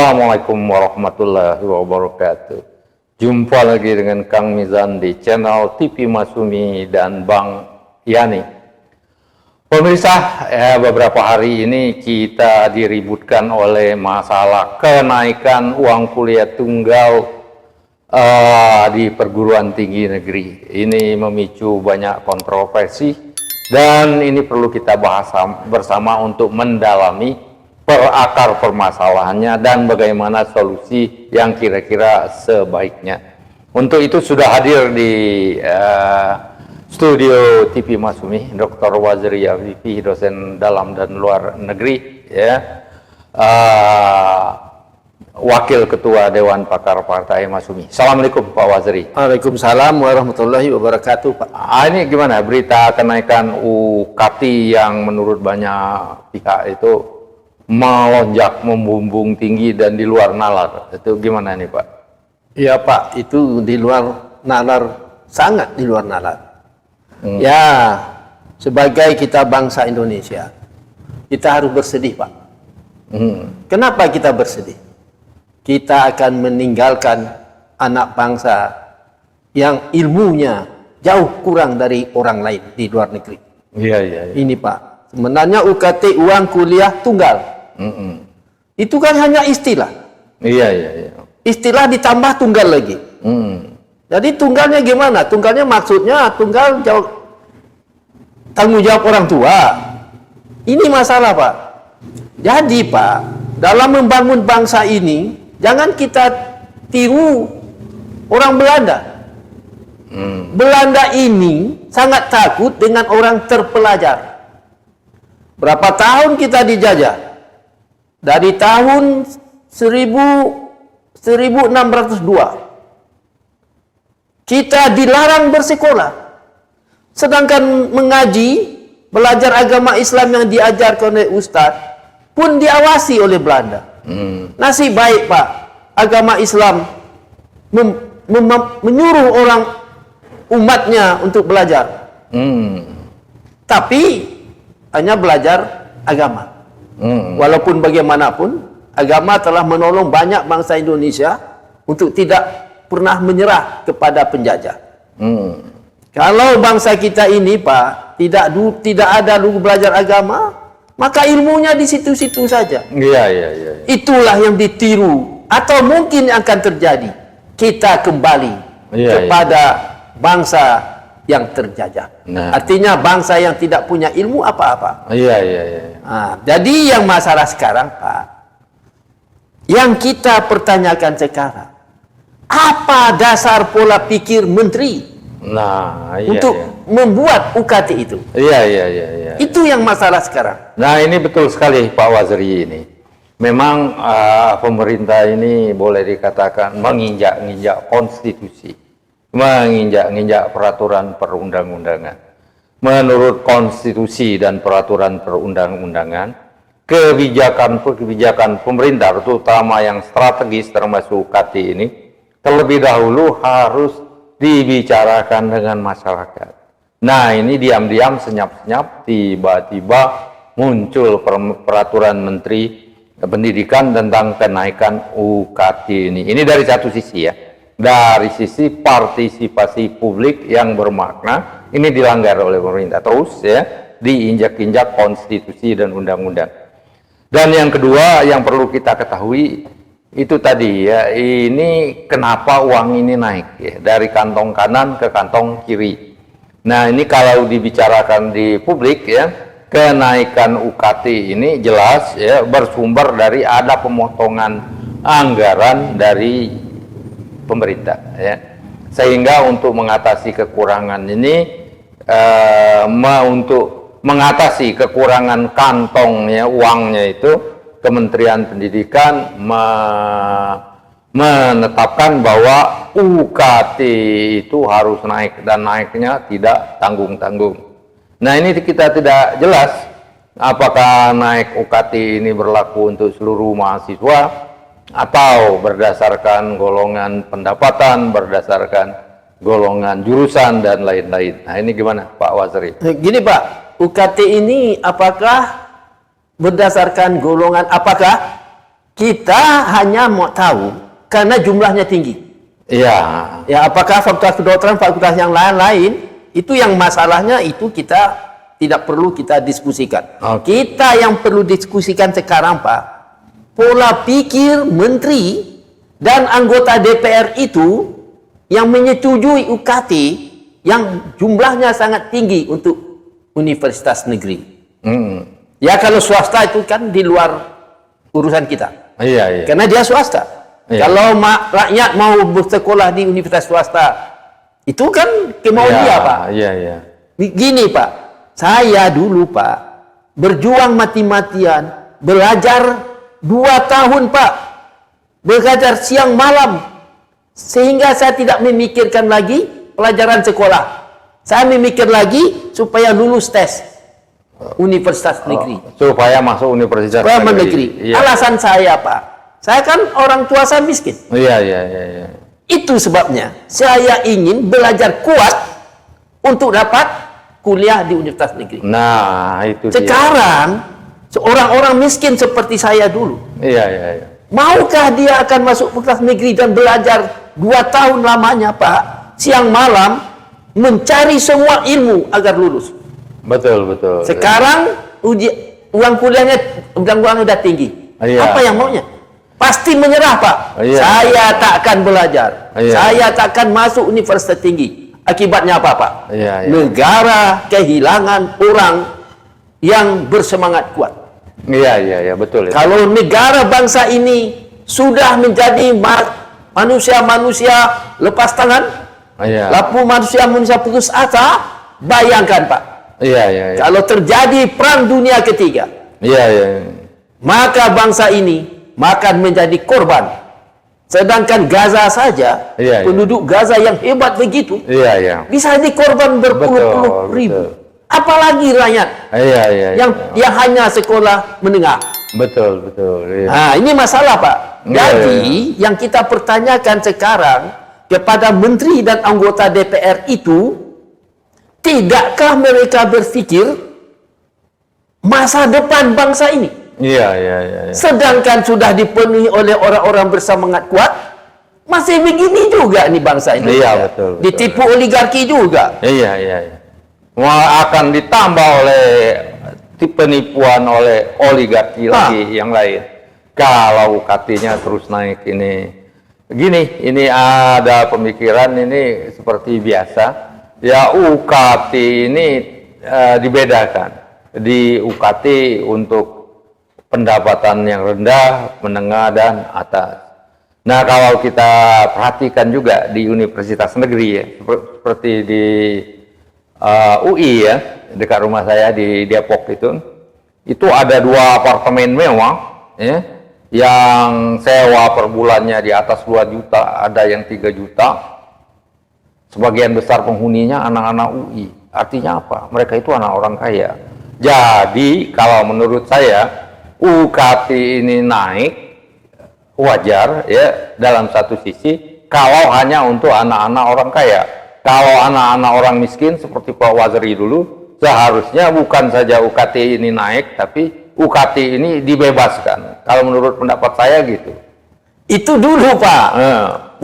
Assalamualaikum warahmatullahi wabarakatuh. Jumpa lagi dengan Kang Mizan di channel TV Masumi dan Bang Yani. Pemirsa, beberapa hari ini kita diributkan oleh masalah kenaikan uang kuliah tunggal di perguruan tinggi negeri. Ini memicu banyak kontroversi dan ini perlu kita bahas bersama untuk mendalami akar permasalahannya dan bagaimana solusi yang kira-kira sebaiknya. Untuk itu sudah hadir di studio TV Masumi Dr. Wazri Afifi, dosen dalam dan luar negeri, Wakil Ketua Dewan Pakar Partai Masumi. Assalamualaikum Pak Wazri. Waalaikumsalam warahmatullahi wabarakatuh Pak. Ini gimana berita kenaikan UKT yang menurut banyak pihak itu melonjak, membumbung tinggi dan di luar nalar, itu gimana nih Pak? Ya Pak, itu di luar nalar, sangat di luar nalar. Ya, sebagai kita bangsa Indonesia, kita harus bersedih Pak. Kenapa kita bersedih? Kita akan meninggalkan anak bangsa yang ilmunya jauh kurang dari orang lain di luar negeri. Iya. Ini Pak, sebenarnya UKT uang kuliah tunggal. Itu kan hanya istilah. Iya. Istilah ditambah tunggal lagi. Jadi tunggalnya gimana? Tunggalnya maksudnya tunggal tanggung jawab orang tua. Ini masalah Pak. Jadi Pak, dalam membangun bangsa ini, jangan kita tiru orang Belanda. Belanda ini sangat takut dengan orang terpelajar. Berapa tahun kita dijajah? Dari tahun 1602 kita dilarang bersekolah, sedangkan mengaji, belajar agama Islam yang diajarkan oleh Ustadz pun diawasi oleh Belanda. Nasib baik Pak, agama Islam menyuruh orang umatnya untuk belajar, tapi hanya belajar agama. Walaupun bagaimanapun, agama telah menolong banyak bangsa Indonesia untuk tidak pernah menyerah kepada penjajah. Kalau bangsa kita ini Pak tidak ada dulu belajar agama, maka ilmunya di situ-situ saja. Iya. Itulah yang ditiru, atau mungkin akan terjadi. Kita kembali kepada bangsa yang terjajah. Artinya bangsa yang tidak punya ilmu apa-apa. Iya. Jadi yang masalah sekarang Pak, yang kita pertanyakan sekarang, apa dasar pola pikir menteri untuk membuat UKT itu? Iya. Itu yang masalah sekarang. Nah, ini betul sekali Pak Wazri ini. Memang pemerintah ini boleh dikatakan menginjak-injak konstitusi, menginjak-injak peraturan perundang-undangan. Menurut konstitusi dan peraturan perundang-undangan, kebijakan pemerintah terutama yang strategis termasuk UKT ini terlebih dahulu harus dibicarakan dengan masyarakat. Nah, ini diam-diam, senyap-senyap, tiba-tiba muncul peraturan Menteri Pendidikan tentang kenaikan UKT ini. Ini dari satu sisi ya. Dari sisi partisipasi publik yang bermakna, ini dilanggar oleh pemerintah terus ya, diinjak-injak konstitusi dan undang-undang. Dan yang kedua yang perlu kita ketahui itu tadi ya, ini kenapa uang ini naik ya, dari kantong kanan ke kantong kiri. Nah, ini kalau dibicarakan di publik ya, kenaikan UKT ini jelas ya bersumber dari ada pemotongan anggaran dari pemerintah ya, sehingga untuk mengatasi kekurangan ini untuk mengatasi kekurangan kantongnya, uangnya itu, Kementerian Pendidikan menetapkan bahwa UKT itu harus naik dan naiknya tidak tanggung-tanggung. Nah, ini kita tidak jelas apakah naik UKT ini berlaku untuk seluruh mahasiswa atau berdasarkan golongan pendapatan, berdasarkan golongan jurusan dan lain-lain. Nah, ini gimana Pak Wazri? Gini Pak, UKT ini apakah berdasarkan golongan, apakah Kita hanya mau tahu karena jumlahnya tinggi. Iya. Ya, apakah fakultas kedokteran, fakultas yang lain-lain, itu yang masalahnya itu kita tidak perlu kita diskusikan. Kita yang perlu diskusikan sekarang, Pak, pola pikir menteri dan anggota DPR itu yang menyetujui UKT yang jumlahnya sangat tinggi untuk universitas negeri. Ya, kalau swasta itu kan di luar urusan kita. Iya. Karena dia swasta. Iya. Kalau rakyat mau bersekolah di universitas swasta, itu kan kemauan dia, Pak. Iya. Gini, Pak, saya dulu, Pak, berjuang mati-matian, belajar 2 tahun, Pak. Belajar siang malam. Sehingga saya tidak memikirkan lagi pelajaran sekolah. Saya memikir lagi supaya lulus tes universitas negeri. Supaya masuk universitas negeri. Iya. Alasan saya, Pak, saya kan orang tua saya miskin. Iya. Itu sebabnya saya ingin belajar kuat untuk dapat kuliah di universitas negeri. Nah, itu sekarang orang-orang miskin seperti saya dulu. Iya. Maukah dia akan masuk universitas negeri dan belajar 2 tahun lamanya, Pak, siang malam mencari semua ilmu agar lulus? Betul. Sekarang uang kuliahnya udah tinggi. Iya. Apa yang maunya? Pasti menyerah, Pak. Iya. Saya tak akan belajar. Iya. Saya tak akan masuk universitas tinggi. Akibatnya apa, Pak? Iya. Negara kehilangan orang yang bersemangat kuat. Iya, betul. Kalau negara bangsa ini sudah menjadi manusia-manusia lepas tangan, lalu manusia-manusia putus asa, bayangkan, Pak. Iya. Kalau terjadi perang dunia ketiga, maka bangsa ini akan menjadi korban. Sedangkan Gaza saja, penduduk Gaza yang hebat begitu, bisa jadi korban berpuluh-puluh ribu. Apalagi rakyat yang hanya sekolah menengah. Betul. Iya. Nah, ini masalah, Pak. Jadi yang kita pertanyakan sekarang kepada menteri dan anggota DPR itu, tidakkah mereka berpikir masa depan bangsa ini? Iya. Sedangkan sudah dipenuhi oleh orang-orang bersemangat kuat, masih begini juga nih bangsa ini. Iya, betul. Ditipu oligarki juga. Iya. Akan ditambah oleh penipuan oleh oligarki lagi yang lain. Kalau UKT-nya terus naik ini. Gini, ini ada pemikiran ini seperti biasa. Ya, UKT ini dibedakan. Di UKT untuk pendapatan yang rendah, menengah, dan atas. Nah, kalau kita perhatikan juga di universitas negeri ya, seperti di UI ya, dekat rumah saya di Depok itu ada 2 apartemen mewah ya, yang sewa per bulannya di atas 2 juta, ada yang 3 juta. Sebagian besar penghuninya anak-anak UI. Artinya apa? Mereka itu anak orang kaya. Jadi kalau menurut saya UKT ini naik wajar ya dalam satu sisi kalau hanya untuk anak-anak orang kaya. Kalau anak-anak orang miskin seperti Pak Waziri dulu, seharusnya bukan saja UKT ini naik, tapi UKT ini dibebaskan. Kalau menurut pendapat saya gitu. Itu dulu, Pak.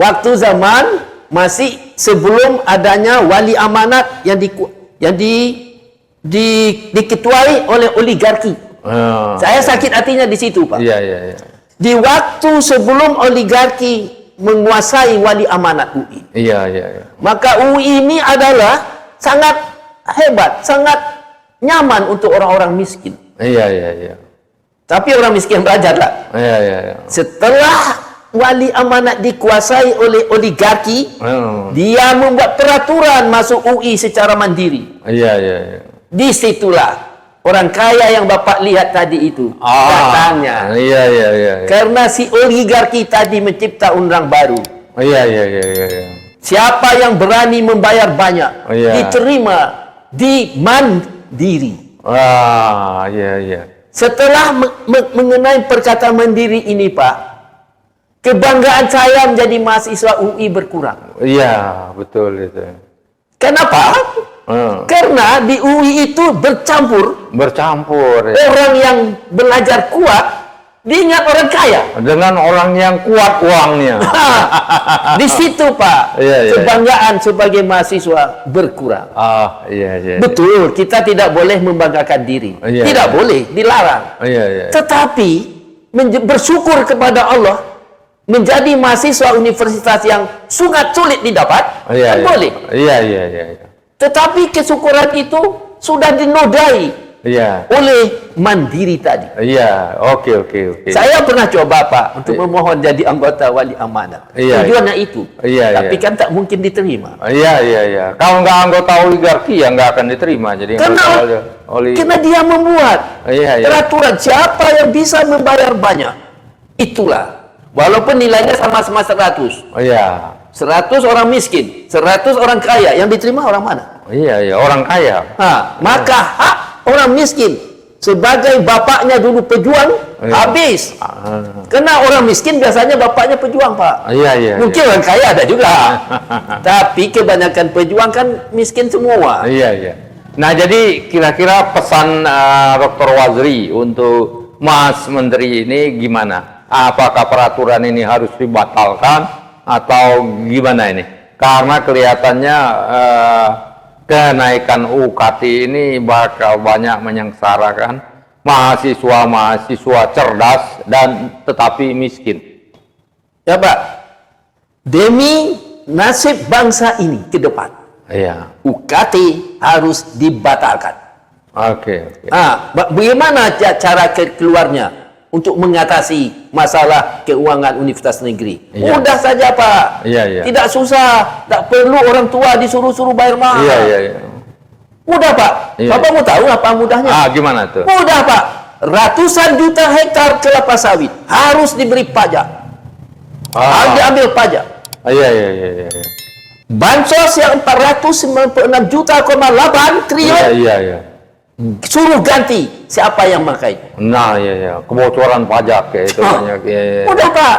Waktu zaman masih sebelum adanya wali amanat yang diketuai oleh oligarki. Saya sakit hatinya di situ, Pak. Iya. Di waktu sebelum oligarki menguasai wali amanat UI. Iya. Maka UI ini adalah sangat hebat, sangat nyaman untuk orang-orang miskin. Iya. Tapi orang miskin belajar lah. Iya. Setelah wali amanat dikuasai oleh oligarki, dia membuat peraturan masuk UI secara mandiri. Iya. Disitulah orang kaya yang Bapak lihat tadi itu datangnya. Iya. Karena si oligarki tadi mencipta undang baru. Iya. Siapa yang berani membayar banyak, diterima di mandiri. Iya. Setelah mengenai perkataan mandiri ini, Pak, kebanggaan saya menjadi mahasiswa UI berkurang. Iya, betul itu. Kenapa? Karena di UI itu bercampur. Ya. Orang yang belajar kuat Diingat orang kaya. Dengan orang yang kuat uangnya. Di situ Pak, kebanggaan sebagai mahasiswa berkurang. Iya. Betul, kita tidak boleh membanggakan diri. Tidak boleh, dilarang. Tetapi bersyukur kepada Allah, menjadi mahasiswa universitas yang sangat sulit didapat, boleh. Iya. Tetapi kesyukuran itu sudah dinodai oleh mandiri tadi. Oke. Saya pernah coba Pak untuk memohon jadi anggota wali amanat. Tujuannya itu. Tapi kan tak mungkin diterima. Iya. Kalau nggak anggota oligarki ya nggak akan diterima. Jadi karena dia membuat peraturan siapa yang bisa membayar banyak. Itulah. Walaupun nilainya sama-sama 100. 100 orang miskin, 100 orang kaya, yang diterima orang mana? Orang kaya. Maka hak orang miskin sebagai bapaknya dulu pejuang habis. Karena orang miskin biasanya bapaknya pejuang, Pak. Mungkin orang kaya ada juga. Tapi kebanyakan pejuang kan miskin semua. Nah, jadi kira-kira pesan Dr. Wazri untuk Mas Menteri ini gimana? Apakah peraturan ini harus dibatalkan atau gimana ini? Karena kelihatannya kenaikan UKT ini bakal banyak menyengsarakan mahasiswa cerdas dan tetapi miskin. Ya Pak, demi nasib bangsa ini ke depan, UKT harus dibatalkan. Bagaimana cara keluarnya untuk mengatasi masalah keuangan universitas negeri? Mudah saja Pak. Tidak susah. Tak perlu orang tua disuruh-suruh bayar mahal. Mudah Pak. Bapak mau tahu apa mudahnya? Gimana tuh? Mudah Pak. Ratusan juta hektar kelapa sawit harus diberi pajak. Harus diambil pajak. Bansos yang 496 juta,8 triliun. Suruh ganti siapa yang pakai. Kebocoran pajak itu banyak. Udah Pak.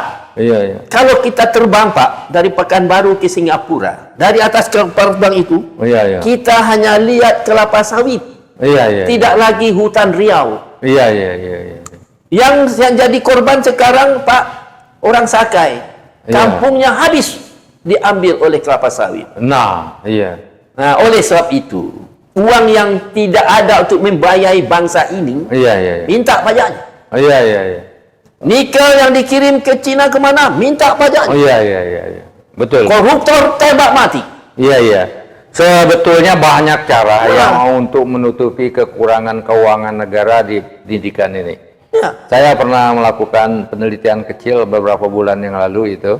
Kalau kita terbang Pak dari Pekanbaru ke Singapura, dari atas terbang itu, kita hanya lihat kelapa sawit. Tidak lagi hutan Riau. Yang jadi korban sekarang Pak, orang Sakai, kampungnya habis diambil oleh kelapa sawit. Nah, oleh sebab itu, uang yang tidak ada untuk membiayai bangsa ini, minta pajaknya. Nikel yang dikirim ke Cina kemana, minta pajaknya. Betul. Koruptor tembak mati. Sebetulnya banyak cara yang untuk menutupi kekurangan keuangan negara di pendidikan ini. Saya pernah melakukan penelitian kecil beberapa bulan yang lalu itu.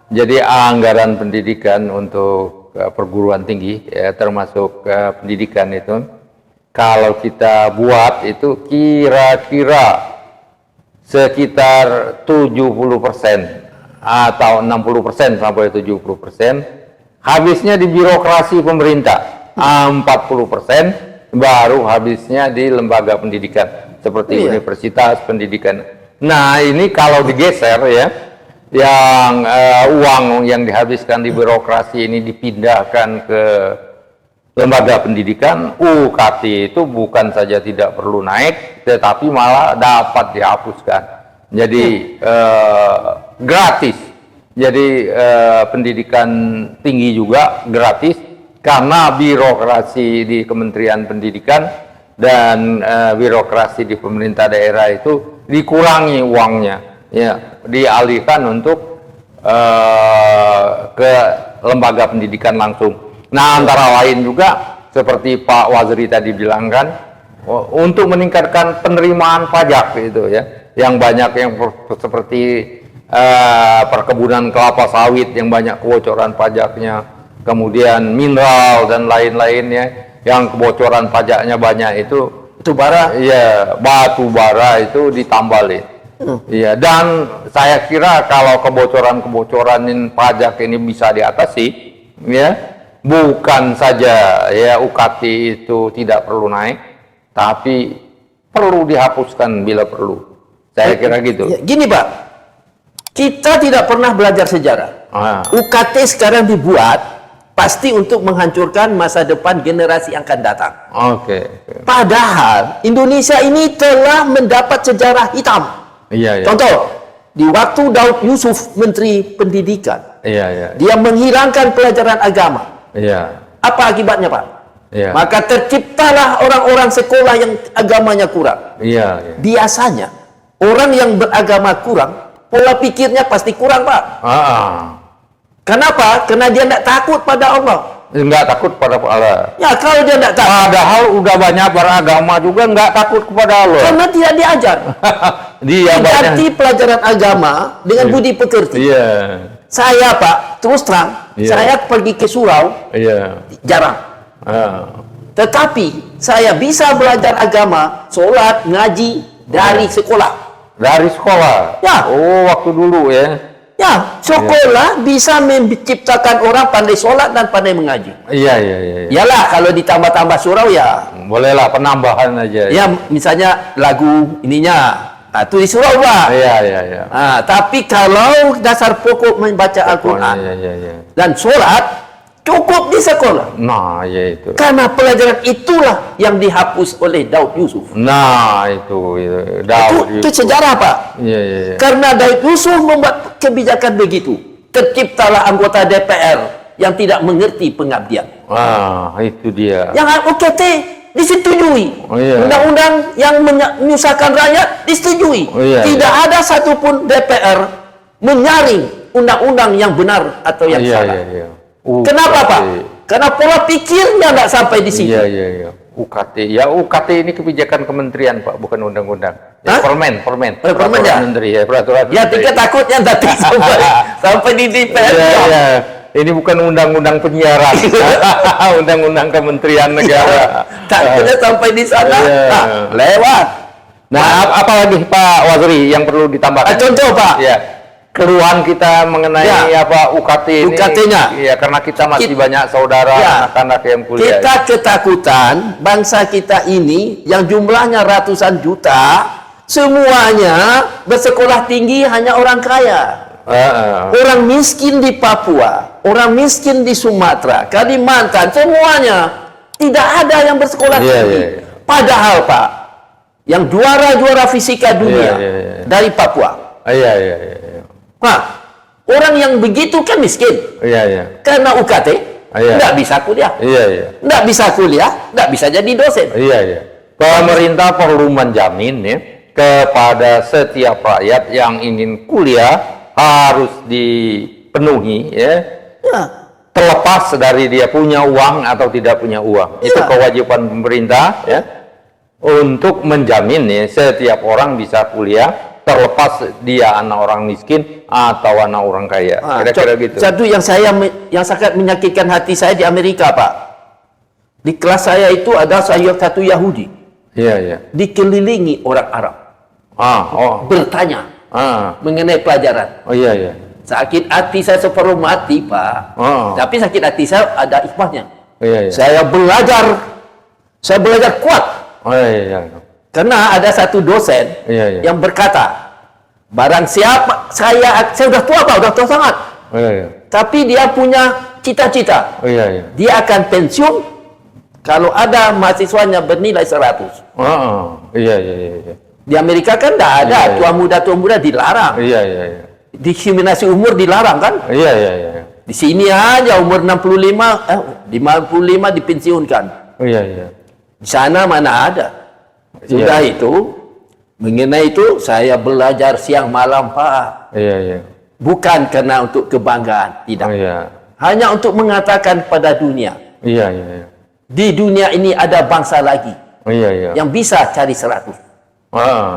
Jadi anggaran pendidikan untuk perguruan tinggi, termasuk pendidikan itu, kalau kita buat itu kira-kira sekitar 70% atau 60% sampai 70%, habisnya di birokrasi pemerintah, 40% baru habisnya di lembaga pendidikan seperti universitas, pendidikan. Nah, ini kalau digeser yang uang yang dihabiskan di birokrasi ini dipindahkan ke lembaga pendidikan, UKT itu bukan saja tidak perlu naik, tetapi malah dapat dihapuskan. Jadi gratis. Jadi pendidikan tinggi juga gratis karena birokrasi di Kementerian Pendidikan dan birokrasi di pemerintah daerah itu dikurangi uangnya. Dialihkan untuk ke lembaga pendidikan langsung. Nah, antara lain juga seperti Pak Wazri tadi bilang kan, untuk meningkatkan penerimaan pajak itu yang banyak yang seperti perkebunan kelapa sawit yang banyak kebocoran pajaknya, kemudian mineral dan lain-lainnya yang kebocoran pajaknya banyak itu bara, batu bara itu ditambalin. Dan saya kira kalau kebocoran pajak ini bisa diatasi, bukan saja UKT itu tidak perlu naik, tapi perlu dihapuskan bila perlu. Saya kira gitu. Gini Pak, kita tidak pernah belajar sejarah. UKT sekarang dibuat pasti untuk menghancurkan masa depan generasi yang akan datang. Padahal Indonesia ini telah mendapat sejarah hitam. Iya, iya. Contoh, di waktu Daud Yusuf Menteri Pendidikan, Iya, iya. dia menghilangkan pelajaran agama. Iya. Apa akibatnya, Pak? Iya. Maka terciptalah orang-orang sekolah yang agamanya kurang. Iya, iya. Biasanya, orang yang beragama kurang, pola pikirnya pasti kurang, Pak. Kenapa? Karena dia tidak takut pada Allah. Enggak takut pada Allah. Ya, kalau dia tidak takut, Padahal udah banyak beragama juga enggak takut kepada Allah. karena tidak diajar. Dia Diganti banyak. pelajaran agama dengan budi pekerti. Iya. Saya, Pak, terus terang, Iya. saya pergi ke surau, Iya. jarang. Ah. Tetapi saya bisa belajar agama, sholat, ngaji dari sekolah. Dari sekolah. Ya. Oh, waktu dulu ya. Ya, sekolah bisa menciptakan orang pandai sholat dan pandai mengaji. Iya, iya, iya. Yalah, kalau ditambah-tambah surau ya, Bolehlah penambahan aja. ya misalnya lagu ininya, itu di surau, Pak. Iya, iya, iya. Tapi kalau dasar pokok membaca Al-Quran Iya, iya, iya. dan sholat, cukup di sekolah. Nah, ya itu. Karena pelajaran itulah yang dihapus oleh Daud Yusuf. Nah, itu. Itu sejarah, Pak. Iya, iya, iya. Karena Daud Yusuf membuat kebijakan begitu, terciptalah anggota DPR yang tidak mengerti pengabdian. Itu dia. Yang UKT disetujui. Oh, iya. Undang-undang yang menyusahkan rakyat disetujui. Oh, iya, Tidak ada satupun DPR menyaring undang-undang yang benar atau yang Iya, salah. iya, iya. Kenapa, Pak? Karena pola pikirnya tidak sampai di situ. Iya, iya, iya. UKT. Ya, UKT ini kebijakan kementerian, Pak, bukan undang-undang. Ya, Hah? permen. Permen Peraturan ya? menteri, ya, peraturan Ya, menteri. tiga takutnya nanti sampai di DPR. Iya, iya. Ini bukan undang-undang penyiaran. Undang-undang kementerian negara. Takutnya sampai di sana. Iya. Nah, lewat. Nah, apa lagi Pak Waziri yang perlu ditambahkan? Contoh, Pak. Ya. Keluhan kita mengenai Ya. UKT ini. UKT-nya. Iya, karena kita masih Kita- banyak saudara Ya. anak-anak yang kuliah. Kita ketakutan bangsa kita ini yang jumlahnya ratusan juta, semuanya bersekolah tinggi hanya orang kaya. Orang miskin di Papua, orang miskin di Sumatera, Kalimantan, semuanya tidak ada yang bersekolah Iya, tinggi. iya, iya. Padahal, Pak, yang juara-juara fisika dunia Iya, iya, iya. dari Papua. Iya, iya, iya. Nah, orang yang begitu kan miskin. Iya, iya. Karena UKT, Iya. nggak bisa kuliah. Iya, iya. Nggak bisa kuliah, nggak bisa jadi dosen. Iya, iya. Pemerintah perlu menjamin ya kepada setiap rakyat yang ingin kuliah harus dipenuhi ya, Ya, terlepas dari dia punya uang atau tidak punya uang. Itu Ya. kewajiban pemerintah ya untuk menjamin ya setiap orang bisa kuliah terlepas dia anak orang miskin atau anak orang kaya. Kira-kira gitu. Satu yang sangat menyakitkan hati saya di Amerika, Pak. Di kelas saya itu ada satu Yahudi Iya, iya. dikelilingi orang Arab bertanya mengenai pelajaran. Oh iya, iya. Sakit hati saya separuh mati, Pak. Tapi sakit hati saya ada hikmahnya. Iya, iya. Saya belajar kuat. Oh iya, iya. Karena ada satu dosen Iya, iya. yang berkata, barang siapa, saya sudah tua, Pak, sudah tua sangat. Oh iya, iya. Tapi dia punya cita-cita. Oh iya, iya. Dia akan pensiun kalau ada mahasiswanya bernilai 100. Iya, iya, iya, iya. Di Amerika kan tidak ada, Iya, iya. tua muda dilarang. Iya, iya, iya. Diskriminasi umur dilarang kan? Iya, iya, iya. Di sini aja umur 55 dipensiunkan. Oh iya, iya. Di sana mana ada. Sudah itu, mengenai itu saya belajar siang malam, Pak. Iya, iya. Bukan karena untuk kebanggaan, tidak. Oh iya. Hanya untuk mengatakan pada dunia, Iya, iya, iya. di dunia ini ada bangsa lagi Oh iya, iya. yang bisa cari 100.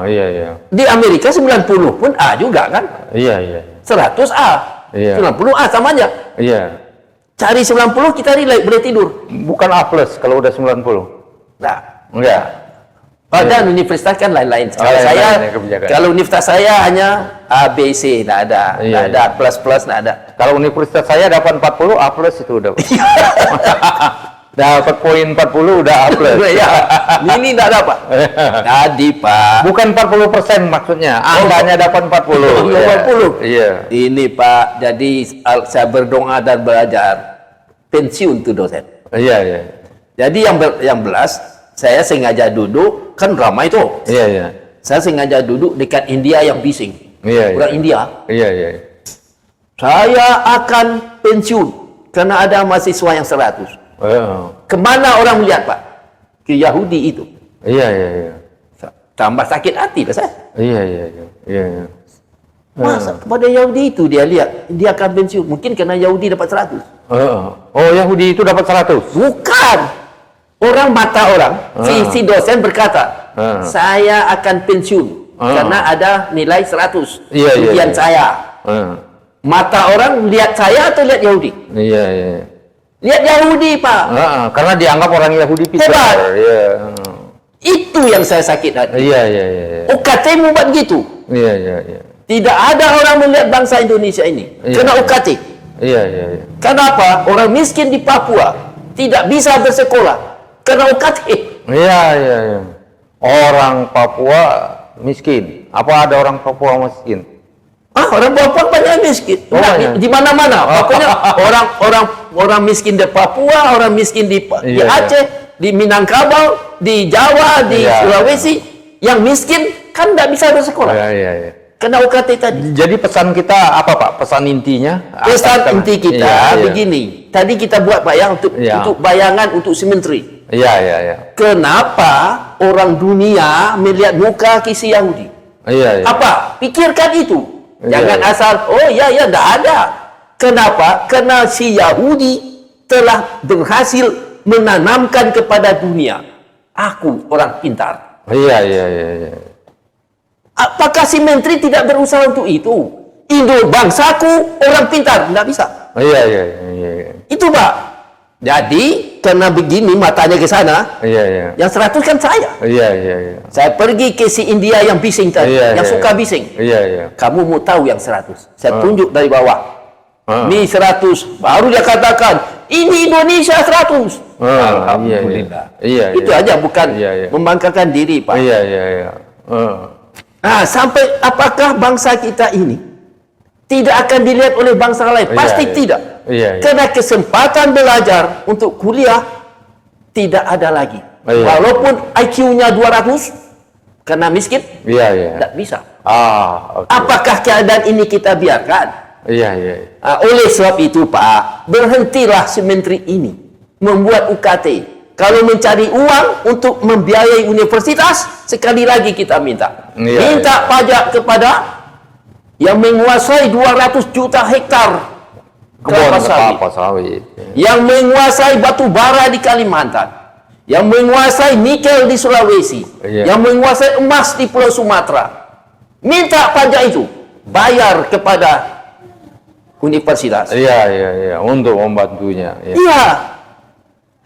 Iya, iya. Di Amerika 90 pun A juga kan? Iya, iya. 100 A. Iya. 90 A sama aja. Iya. Cari 90 kita relax, boleh tidur. Bukan A+ kalau udah 90. Nah, Enggak. pada universitas kan lain-lain. Kalau lain-lain saya, ya kebijakan. kalau universitas saya hanya A, B, C, nggak ada. Iya, Nggak ada, iya. plus, nggak ada. Kalau universitas saya dapat 40 A+ itu udah. Dapat poin 40 udah A+. Ya, ini nggak ada, Pak. Tadi, Pak. Bukan 40% maksudnya. Angkanya dapat 40. Oh, 40. Iya. Ini, Pak, jadi saya berdoa dan belajar. Pensiun tuh dosen. Iya, iya. Jadi yang belas, saya sengaja duduk, kan ramai tuh. Iya, iya. Saya sengaja duduk dekat India yang bising. Iya, Orang iya. India. Iya, iya. Saya akan pensiun karena ada mahasiswa yang 100. Kemana orang melihat, Pak? Ke Yahudi itu. Iya, iya, iya. Tambah sakit hati lah saya. Iya, iya, iya. Iya, iya. Masa kepada Yahudi itu dia lihat, dia akan pensiun. Mungkin karena Yahudi dapat 100. Oh, Yahudi itu dapat 100? Bukan. Orang mata orang, si dosen berkata, saya akan pensiun karena ada nilai 100. Iya, iya, Ujian iya. saya. Mata orang lihat saya atau lihat Yahudi? Iya, iya. Lihat Yahudi, Pak. Karena dianggap orang Yahudi pintar. Hebat. Iya. Itu yang saya sakit hati. Iya, iya, iya. UKT membuat gitu. Iya, iya, iya. Tidak ada orang melihat bangsa Indonesia ini. Iya. Kena UKT. Iya, iya, iya. Kenapa? Orang miskin di Papua tidak bisa bersekolah. Kena UKT. Iya, iya, iya. Orang Papua miskin. Apa ada orang Papua miskin? Orang Papua banyak miskin. Nah, banyak. di mana-mana. Pokoknya orang miskin di Papua, orang miskin di Iya, Aceh, di Minangkabau, di Jawa, di Iya. Sulawesi. Yang miskin kan tidak bisa bersekolah. Iya, iya, iya. Kena UKT tadi. Jadi pesan kita apa, Pak? Pesan intinya? Pesan inti kita Iya, iya. begini. Tadi kita buat bayang Iya. untuk bayangan untuk simetri. Iya, iya, iya. Kenapa orang dunia melihat muka kisi Yahudi? Iya, iya. Apa? Pikirkan itu. Iya, Jangan iya. asal, oh ya, tidak ada. Kenapa? Karena si Yahudi telah berhasil menanamkan kepada dunia. Aku orang pintar. Iya, iya, iya, iya. Apakah si menteri tidak berusaha untuk itu? Indo bangsaku orang pintar. Tidak bisa. Iya, iya, iya, iya. Itu, Pak. Jadi, karena begini matanya ke sana, Iya, iya. yang 100 kan saya. Iya, iya, iya. Saya pergi ke si India yang bising tadi, Iya, yang iya, suka iya. bising. Iya, iya. Kamu mau tahu yang 100? Saya tunjuk dari bawah. Ah. Ini 100. Baru dia katakan, ini Indonesia 100. Alhamdulillah. Iya, iya. Itu aja, bukan Iya, iya. membanggakan diri, Pak. Iya, iya, iya. Sampai apakah bangsa kita ini tidak akan dilihat oleh bangsa lain? Iya, Pasti iya. tidak. Iya, iya. Karena kesempatan belajar untuk kuliah tidak ada lagi. Iya. Walaupun IQ-nya 200, karena miskin, Iya, iya. tidak bisa. Oke. Apakah keadaan ini kita biarkan? Iya, iya. Oleh sebab itu, Pak, berhentilah si menteri ini membuat UKT. Kalau mencari uang untuk membiayai universitas, sekali lagi kita minta. Iya, Minta iya. pajak kepada yang menguasai 200 juta hektar kelapa sawit. kelapa sawit. Yang menguasai batu bara di Kalimantan. Yang menguasai nikel di Sulawesi. Iya. Yang menguasai emas di Pulau Sumatera. Minta pajak itu. Bayar kepada universitas. Iya, iya, iya. Untuk membantunya. Iya. Iya.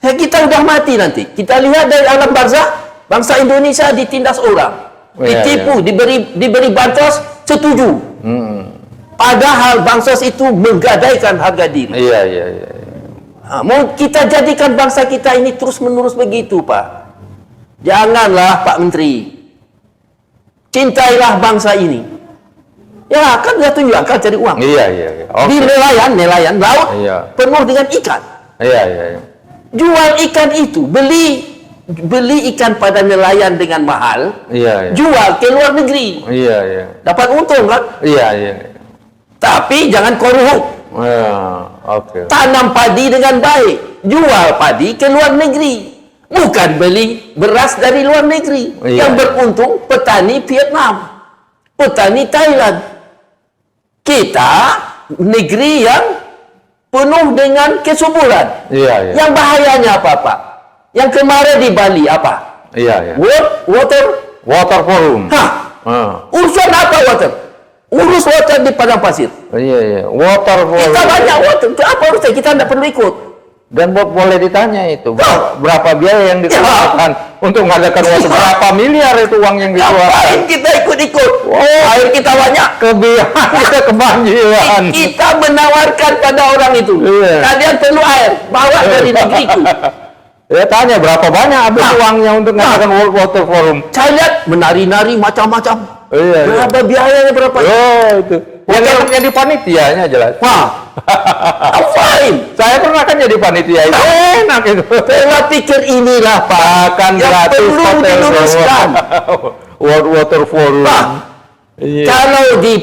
Ya, kita udah mati nanti. Kita lihat dari alam barzah, bangsa Indonesia ditindas orang. Iya, Ditipu, diberi bansos, setuju. Padahal bansos itu menggadaikan harga diri. Iya, iya, iya. Mau kita jadikan bangsa kita ini terus-menerus begitu, Pak. Janganlah, Pak Menteri. Cintailah bangsa ini. Ya, kan dia tunjuk akan cari uang. Iya, iya, iya. Di Oke. nelayan laut Iya. penuh dengan ikan. Iya, iya, iya. Jual ikan itu, beli ikan pada nelayan dengan mahal, Iya, iya. jual ke luar negeri, Iya, iya. dapat untung kan? Iya, iya. Tapi jangan korup, Oke. tanam padi dengan baik, jual padi ke luar negeri, bukan beli beras dari luar negeri. Iya. Yang beruntung petani Vietnam, petani Thailand. Kita negeri yang penuh dengan kesuburan. Iya, iya. Yang bahayanya apa, Pak? Yang kemarin di Bali apa? Iya, iya. Water Forum. Hah, urusan apa water? Urus water di padang pasir. Iya, iya. Water Forum. Kita banyak water. Itu apa urusan? Kita tidak perlu ikut. Dan boleh ditanya itu berapa biaya yang dikeluarkan untuk mengadakan water? Berapa miliar itu uang yang dikeluarkan? Ngapain kita ikut-ikut? Air kita banyak. Kita kebanjiran. Kita menawarkan pada orang itu. Iya. Kalian perlu air, bawa dari negeriku. Ya tanya berapa banyak habis uangnya untuk mengadakan World Water Forum? Saya lihat menari-nari macam-macam. Iya, iya. Berapa biayanya berapa? Oh itu. Yang enak jadi panitianya jelas. Wah, ngapain? Saya pernah kan jadi panitia itu. Enak itu. Pola pikir inilah, Pak, Makan yang gratis perlu hotel diluruskan. semua. World Water Forum. Pak, Iya. kalau di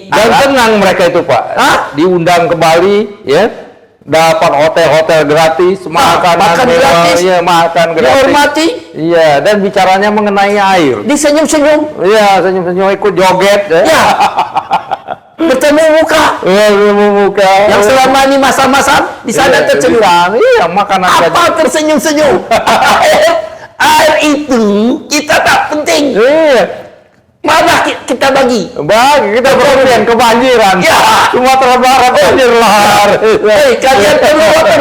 Dan Arab, tenang mereka itu Pak, Hah? diundang ke Bali, ya, dapat hotel-hotel gratis, makanan makan mewah, gratis, ya, makan gratis. dihormati, Iya, dan bicaranya mengenai air. disenyum-senyum, Iya, senyum-senyum ikut joget, ya. ya, bertemu muka. Iya, muka. Yang selama ini masam-masam di sana tersenyum. Iya, makanan Apa tersenyum-senyum? Air itu kita tak penting. Iya. Mana kita bagi? Kita berpergian kebanjiran. Ya. Sumatera Barat banjir lahar. Hei, kalian perlu water.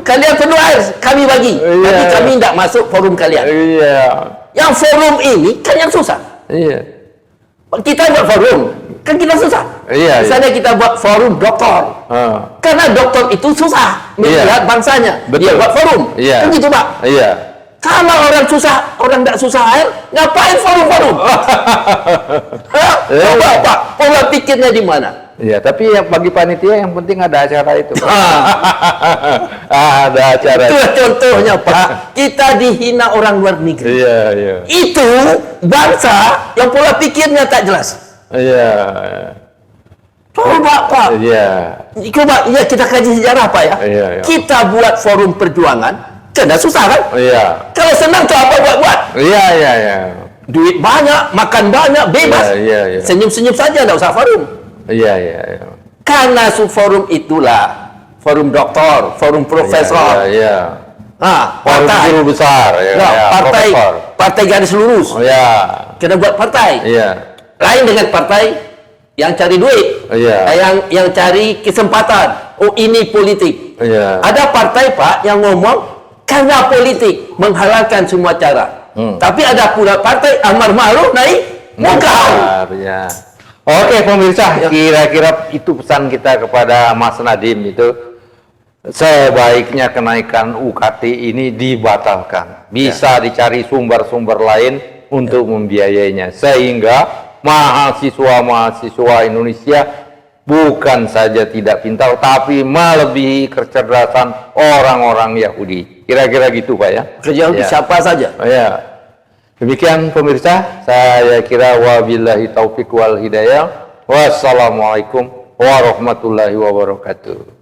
Kalian perlu air, kami bagi. Iya. Tapi kami tidak masuk forum kalian. Iya. Yang forum ini kan yang susah. Iya. Kita buat forum, kan kita susah. Iya, Misalnya kita buat forum doktor. Karena doktor itu susah melihat bangsanya. Dia Betul. buat forum. Iya. Kan gitu, Pak. Iya. Kalau orang susah, orang tidak susah air, ngapain forum-forum? Hah? Coba, Pak, pola pikirnya di mana? Iya, tapi yang bagi panitia yang penting ada acara itu. Ada acara. Itulah contohnya, Pak. Kita dihina orang luar negeri. Iya, iya. Itu bangsa yang pola pikirnya tak jelas. Iya. Coba, Pak. Iya. Coba, ya kita kaji sejarah, Pak ya. Iya, iya. Kita buat forum perjuangan, karena susah kan? Iya. Kalau senang tuh apa buat-buat? Iya, iya, iya. Duit banyak, makan banyak, bebas. Iya, iya, iya. Senyum-senyum saja, tidak usah forum. Iya, iya, iya. Karena forum itulah forum doktor, forum profesor, Iya, iya. Forum partai, guru besar, ya, Nah, ya, partai, profesor. partai garis lurus. Oh, ya. Kena buat partai. Iya. Lain dengan partai yang cari duit, Iya. yang cari kesempatan. Oh, ini politik. Iya. Ada partai, Pak, yang ngomong karena politik menghalalkan semua cara. Tapi ada pula partai amar ma'ruf nahi munkar. Ya. Oke pemirsa, kira-kira itu pesan kita kepada Mas Nadiem itu. Sebaiknya kenaikan UKT ini dibatalkan. Bisa dicari sumber-sumber lain untuk membiayainya. Sehingga mahasiswa-mahasiswa Indonesia bukan saja tidak pintar, tapi melebihi kecerdasan orang-orang Yahudi. Kira-kira gitu Pak ya? Kerja untuk Ya. siapa saja. Ya. Demikian pemirsa, saya kira wabillahi taufik wal hidayah. Wassalamualaikum warahmatullahi wabarakatuh.